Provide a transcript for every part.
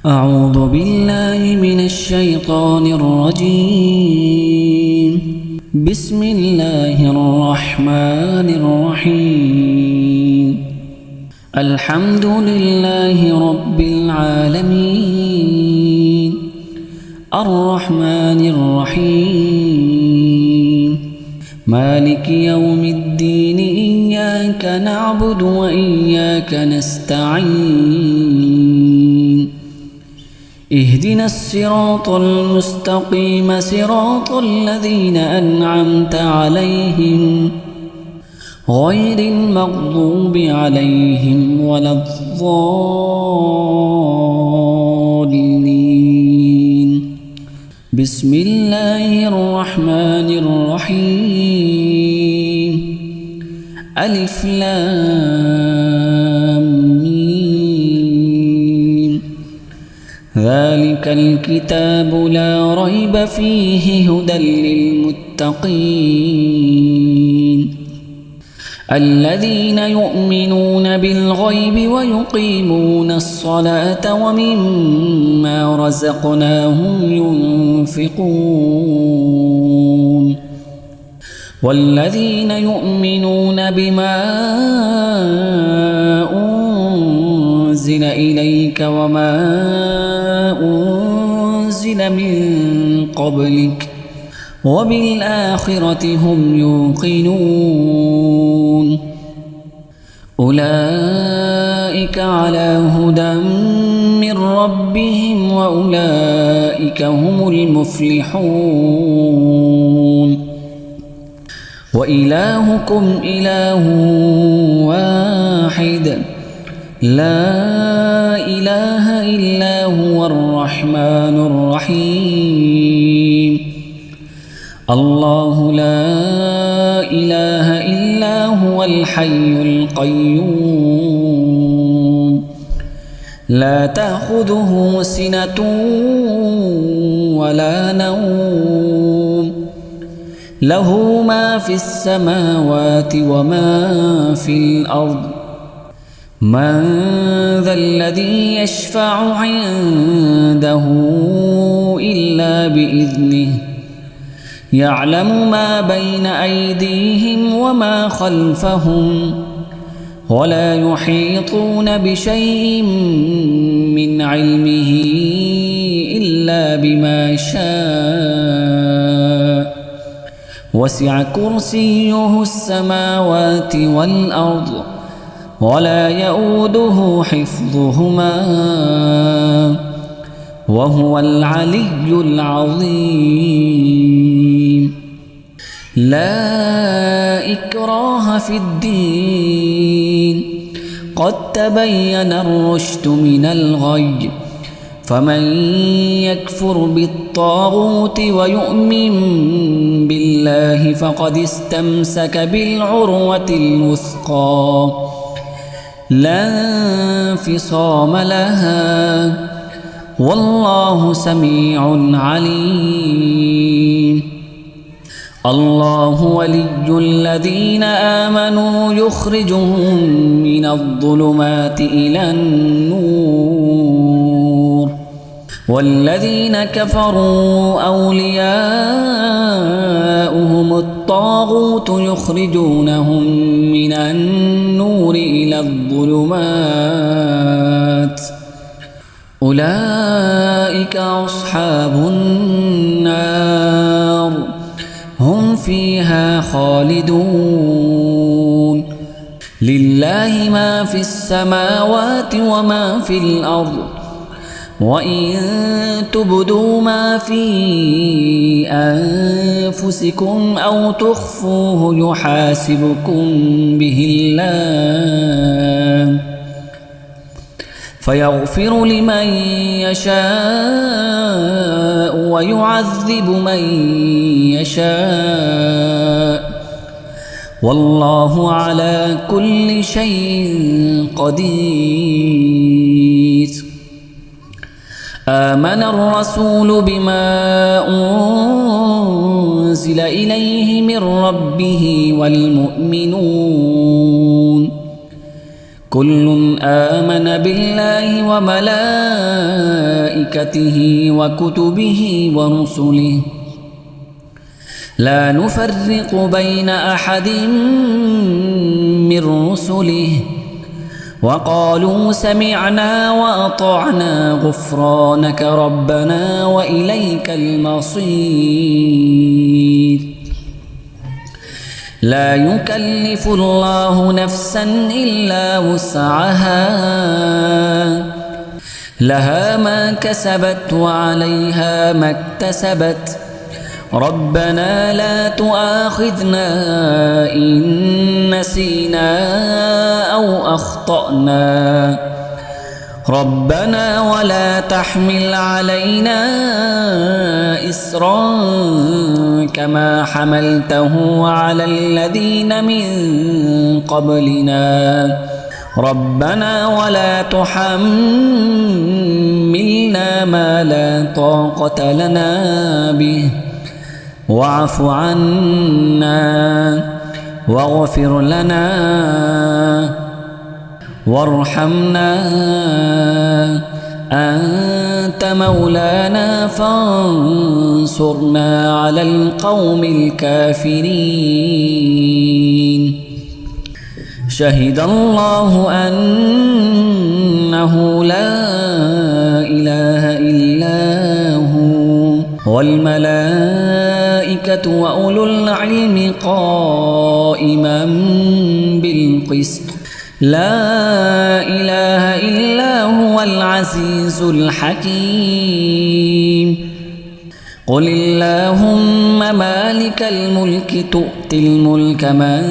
أعوذ بالله من الشيطان الرجيم. بسم الله الرحمن الرحيم. الحمد لله رب العالمين الرحمن الرحيم مالك يوم الدين. إياك نعبد وإياك نستعين. اهدنا الصراط المستقيم صراط الذين أنعمت عليهم غير المغضوب عليهم ولا الضالين. بسم الله الرحمن الرحيم. ألف لام ميم. ذلك الكتاب لا ريب فيه هدى للمتقين الذين يؤمنون بالغيب ويقيمون الصلاة ومما رزقناهم ينفقون والذين يؤمنون بما أنزل إليك وما أنزل من قبلك وبالآخرة هم يوقنون. أولئك على هدى من ربهم وأولئك هم المفلحون. وإلهكم إله واحد لا إله إلا هو الرحمن الرحيم. الله لا إله إلا هو الحي القيوم لا تأخذه سنة ولا نوم له ما في السماوات وما في الأرض. من ذا الذي يشفع عنده إلا بإذنه يعلم ما بين أيديهم وما خلفهم ولا يحيطون بشيء من علمه إلا بما شاء. وسع كرسيه السماوات والأرض ولا يؤوده حفظهما وهو العلي العظيم. لا إكراه في الدين قد تبين الرشد من الغي. فمن يكفر بالطاغوت ويؤمن بالله فقد استمسك بالعروة الوثقى لا انفصام لها والله سميع عليم. الله ولي الذين آمنوا يخرجهم من الظلمات إلى النور والذين كفروا أولياؤهم الطاغوت يخرجونهم من النور إلى الظلمات. أولئك أصحاب النار هم فيها خالدون. لله ما في السماوات وما في الأرض وإن تبدوا ما في أنفسكم أو تخفوه يحاسبكم به الله فيغفر لمن يشاء ويعذب من يشاء والله على كل شيء قدير. آمن الرسول بما أنزل إليه من ربه والمؤمنون كل آمن بالله وملائكته وكتبه ورسله لا نفرق بين أحد من رسله وقالوا سمعنا وأطعنا غفرانك ربنا وإليك المصير لا يكلف الله نفسا إلا وسعها لها ما كسبت وعليها ما اكتسبت ربنا لا تؤاخذنا إن نسينا أو أخطأنا ربنا ولا تحمل علينا إصرا كما حملته على الذين من قبلنا ربنا ولا تحملنا ما لا طاقة لنا به واعف عنا واغفر لنا وارحمنا أنت مولانا فانصرنا على القوم الكافرين شهد الله أنه لا إله إلا هو والملائكة وأولو العلم قائما بالقسط لا إله إلا هو العزيز الحكيم قل اللهم مالك الملك تؤتي الملك من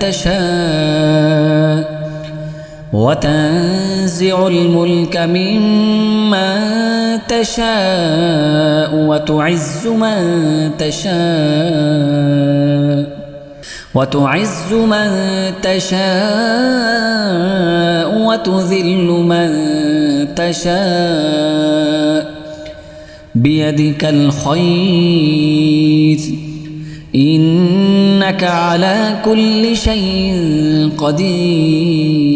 تشاء وتنزع الملك ممن تشاء وتعز من تشاء وتذل من تشاء بيدك الخير إنك على كل شيء قدير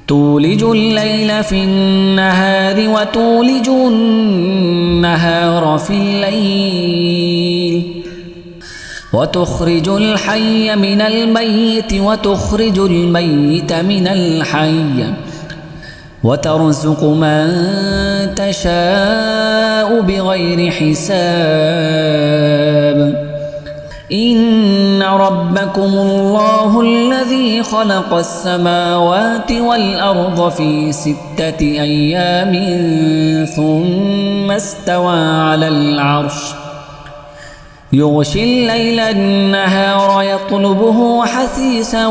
تولج الليل في النهار وتولج النهار في الليل وتخرج الحي من الميت وتخرج الميت من الحي وترزق من تشاء بغير حساب إن ربكم الله الذي خلق السماوات والأرض في 6 أيام ثم استوى على العرش يغشي الليل النهار يطلبه حثيثا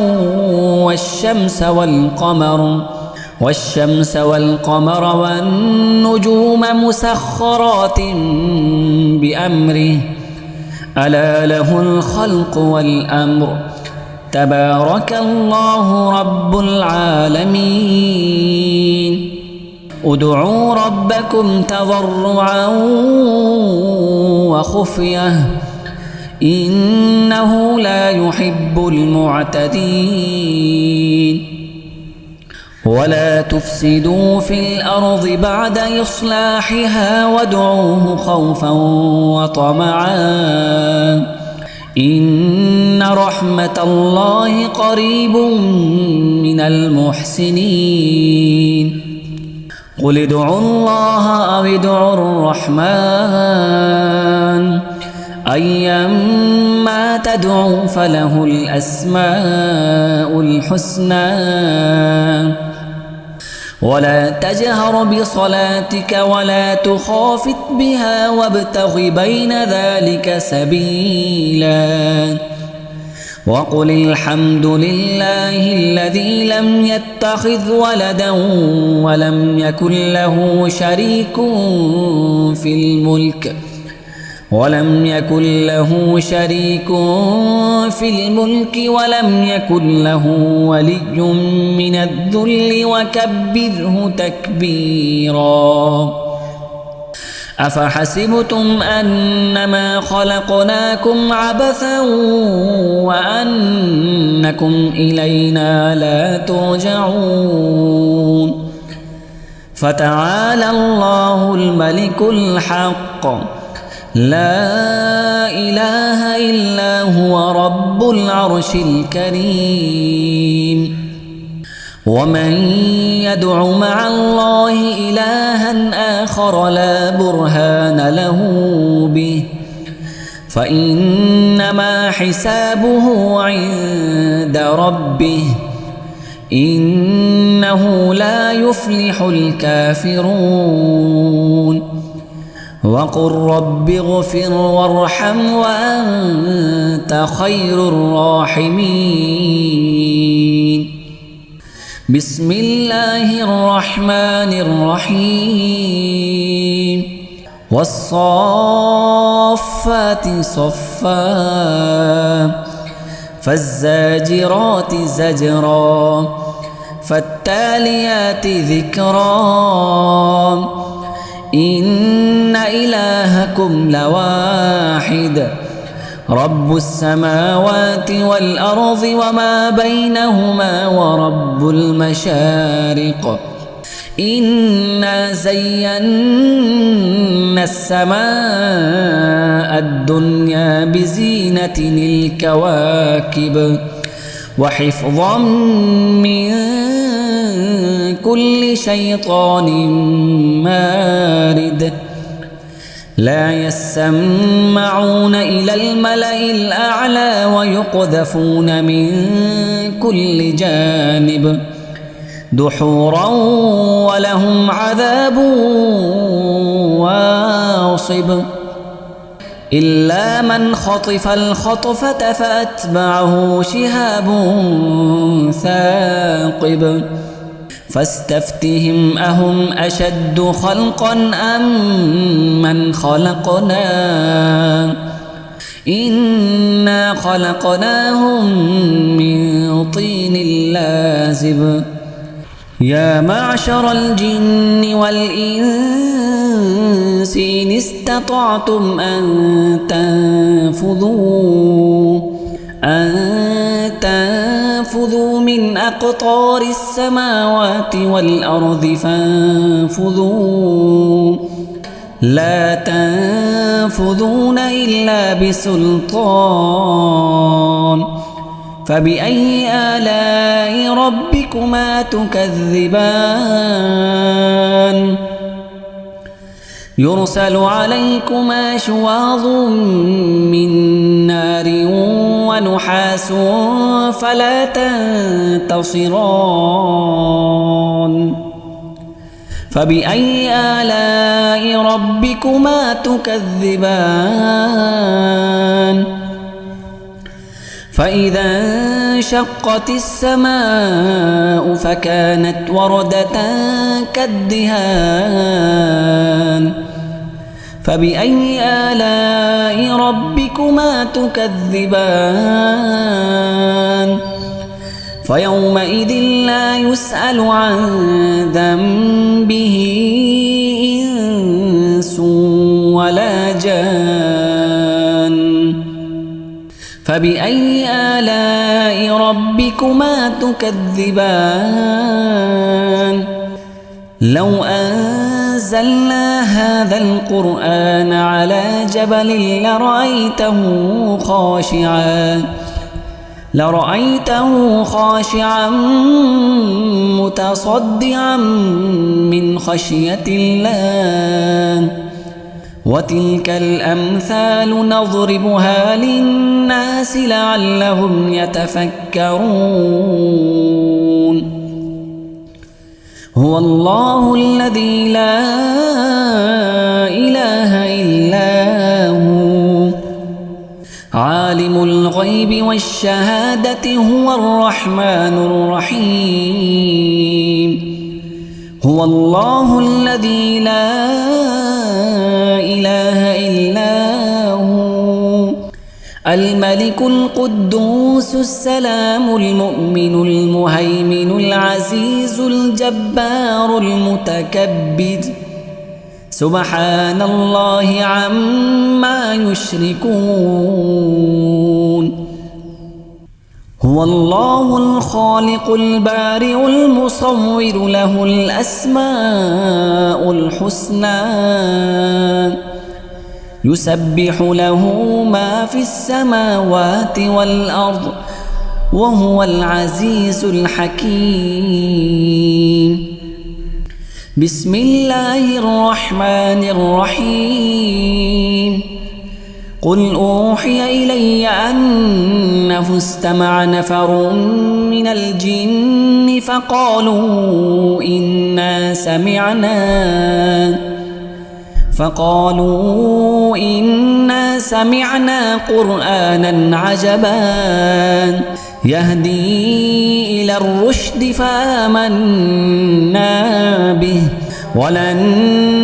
والشمس والقمر والنجوم مسخرات بأمره ألا له الخلق والأمر تبارك الله رب العالمين ادعوا ربكم تضرعا وخفية إنه لا يحب المعتدين ولا تفسدوا في الأرض بعد إصلاحها وادعوه خوفا وطمعا إن رحمة الله قريب من المحسنين قل ادعوا الله أو ادعوا الرحمن أيما تدعوا فله الأسماء الحسنى ولا تجهر بصلاتك ولا تخافت بها وابتغ بين ذلك سبيلا وقل الحمد لله الذي لم يتخذ ولدا ولم يكن له شريك في الملك ولم يكن ولم يكن له ولي من الذل وكبره تكبيرا أفحسبتم أنما خلقناكم عبثا وأنكم إلينا لا ترجعون فتعالى الله الملك الحق لا إله إلا هو رب العرش الكريم. ومن يدع مع الله إلها آخر لا برهان له به فإنما حسابه عند ربه إنه لا يفلح الكافرون. وقل رب اغفر وارحم وأنت خير الراحمين. بسم الله الرحمن الرحيم. والصافات صفا فالزاجرات زجرا فالتاليات ذكرا إن إلهكم لواحد رب السماوات والأرض وما بينهما ورب المشارق. إنا زينا السماء الدنيا بزينة الكواكب وحفظا من كل شيطان مارد. لا يسمعون إلى الملأ الأعلى ويقذفون من كل جانب دحورا ولهم عذاب واصب. إلا من خطف الخطفة فأتبعه شهاب ثاقب. فاستفتهم أهم أشد خلقا أم من خلقنا إنا خلقناهم من طين لازب. يا معشر الجن والإنس إن استطعتم أن تنفذوا من أقطار السماوات والأرض فانفذوا لا تنفذون إلا بسلطان. فبأي آلاء ربكما تكذبان. يرسل عليكما شواظ من نار ونحاس فلا تنتصران. فبأي آلاء ربكما تكذبان. فإذا انشقت السماء فكانت وردة كالدهان. فبأي آلاء ربكما تكذبان. فيومئذ لا يسأل عن ذنبه إنس ولا جان. فبأي آلاء ربكما تكذبان. لو أنزلنا هذا القرآن على جبل لرأيته خاشعا متصدعا من خشية الله. وتلك الأمثال نضربها للناس لعلهم يتفكرون. هو الله الذي لا إله إلا هو عالم الغيب والشهادة هو الرحمن الرحيم. هو الله الذي لا إله إلا هو الملك القدوس السلام المؤمن المهيمن العزيز الجبار المتكبر سبحان الله عما يشركون. هو الله الخالق البارئ المصور له الأسماء الحسنى يسبح له ما في السماوات والأرض وهو العزيز الحكيم. بسم الله الرحمن الرحيم. قل أوحي إلي أنه استمع نفر من الجن فقالوا إنا سمعنا قرآنا عجبا يهدي إلى الرشد فآمنا به ولن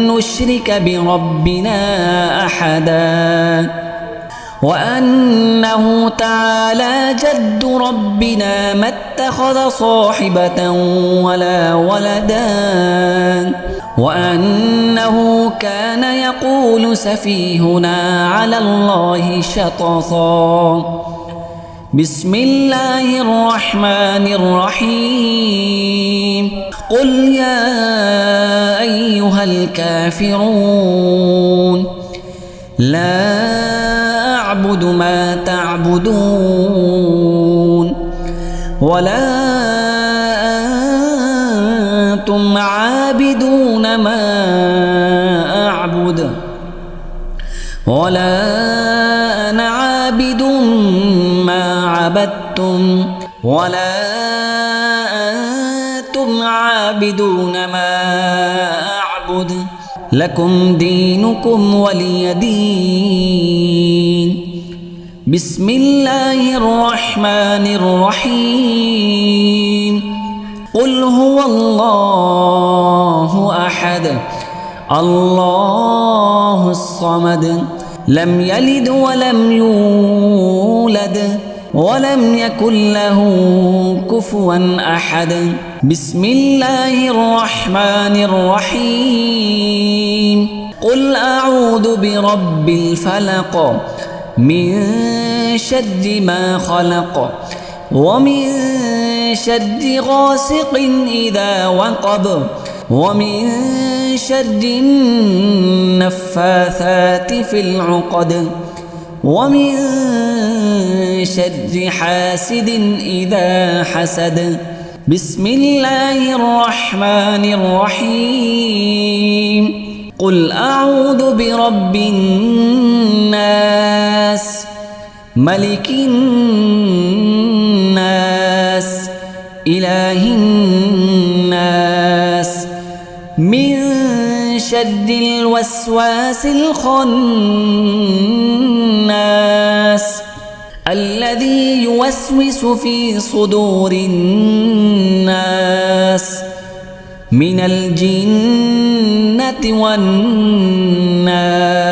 نشرك بربنا أحدا وأنه تعالى جد ربنا ما اتخذ صاحبة ولا ولدا وأنه كان يقول سفيهنا على الله شططا. بسم الله الرحمن الرحيم. قل يا أيها الكافرون لا أعبد ما تعبدون ولا أنتم عابدون ما أعبد ولا أنا عابد ما عبدتم ولا أنتم عابدون ما أعبد لكم دينكم ولي دين. بسم الله الرحمن الرحيم. قل هو الله أحد الله الصمد لم يلد ولم يولد ولم يكن له كفوا أحد. بسم الله الرحمن الرحيم. قل أعوذ برب الفلق من شر ما خلق ومن شر غاسق إذا وقب ومن شر النفاثات في العقد ومن شر حاسد إذا حسد. بسم الله الرحمن الرحيم. قل أعوذ برب الناس ملك الناس إله الناس من شر الوسواس الخناس الذي يوسوس في صدور الناس من الجنة والناس.